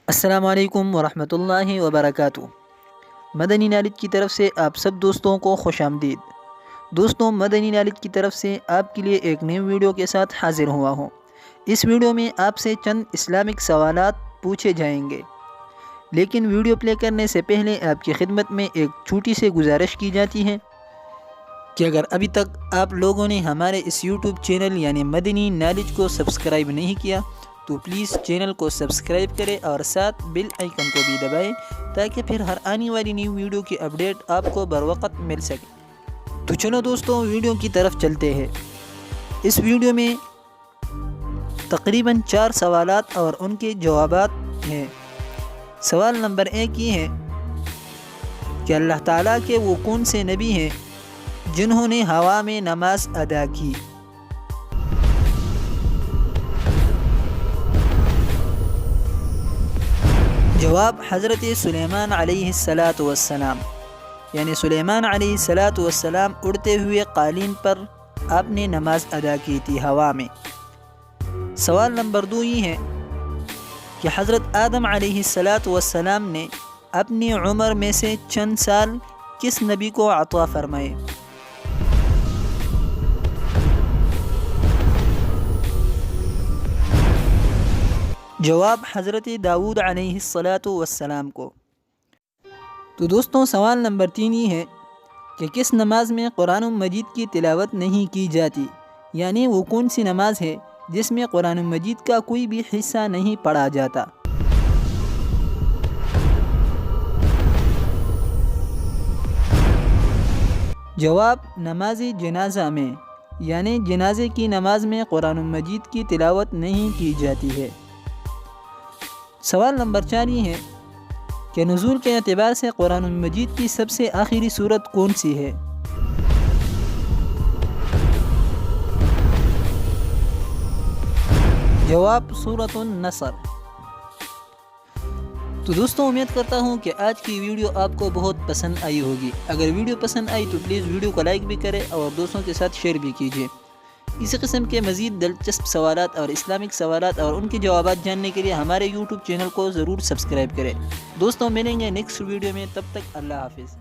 السلام علیکم ورحمۃ اللہ وبرکاتہ۔ مدنی نالج کی طرف سے آپ سب دوستوں کو خوش آمدید۔ دوستوں، مدنی نالج کی طرف سے آپ کے لیے ایک نئی ویڈیو کے ساتھ حاضر ہوا ہوں۔ اس ویڈیو میں آپ سے چند اسلامک سوالات پوچھے جائیں گے، لیکن ویڈیو پلے کرنے سے پہلے آپ کی خدمت میں ایک چھوٹی سی گزارش کی جاتی ہے کہ اگر ابھی تک آپ لوگوں نے ہمارے اس یوٹیوب چینل یعنی مدنی نالج کو سبسکرائب نہیں کیا تو پلیز چینل کو سبسکرائب کریں اور ساتھ بیل آئیکن کو بھی دبائیں تاکہ پھر ہر آنے والی نیو ویڈیو کی اپڈیٹ آپ کو بروقت مل سکے۔ تو چلو دوستوں، ویڈیو کی طرف چلتے ہیں۔ اس ویڈیو میں تقریباً 4 سوالات اور ان کے جوابات ہیں۔ سوال نمبر 1 یہ ہے کہ اللہ تعالیٰ کے وہ کون سے نبی ہیں جنہوں نے ہوا میں نماز ادا کی؟ جواب: حضرت سلیمان علیہ السلام، یعنی سلیمان علیہ السلام اڑتے ہوئے قالین پر آپ نے نماز ادا کی تھی ہوا میں۔ سوال نمبر 2 یہ ہے کہ حضرت آدم علیہ السلام نے اپنی عمر میں سے چند سال کس نبی کو عطا فرمائے؟ جواب: حضرت داؤد علیہ السلام کو۔ تو دوستوں، سوال نمبر 3 یہ ہے کہ کس نماز میں قرآن مجید کی تلاوت نہیں کی جاتی، یعنی وہ کون سی نماز ہے جس میں قرآن مجید کا کوئی بھی حصہ نہیں پڑھا جاتا؟ جواب: نماز جنازہ میں، یعنی جنازے کی نماز میں قرآن مجید کی تلاوت نہیں کی جاتی ہے۔ سوال نمبر 4 یہ ہے کہ نزول کے اعتبار سے قرآن مجید کی سب سے آخری سورت کون سی ہے؟ جواب: سورۃ النصر۔ تو دوستوں، امید کرتا ہوں کہ آج کی ویڈیو آپ کو بہت پسند آئی ہوگی۔ اگر ویڈیو پسند آئی تو پلیز ویڈیو کو لائک بھی کریں اور دوستوں کے ساتھ شیئر بھی کیجیے۔ اسی قسم کے مزید دلچسپ سوالات اور اسلامک سوالات اور ان کے جوابات جاننے کے لیے ہمارے یوٹیوب چینل کو ضرور سبسکرائب کریں۔ دوستوں، ملیں گے نیکسٹ ویڈیو میں، تب تک اللہ حافظ۔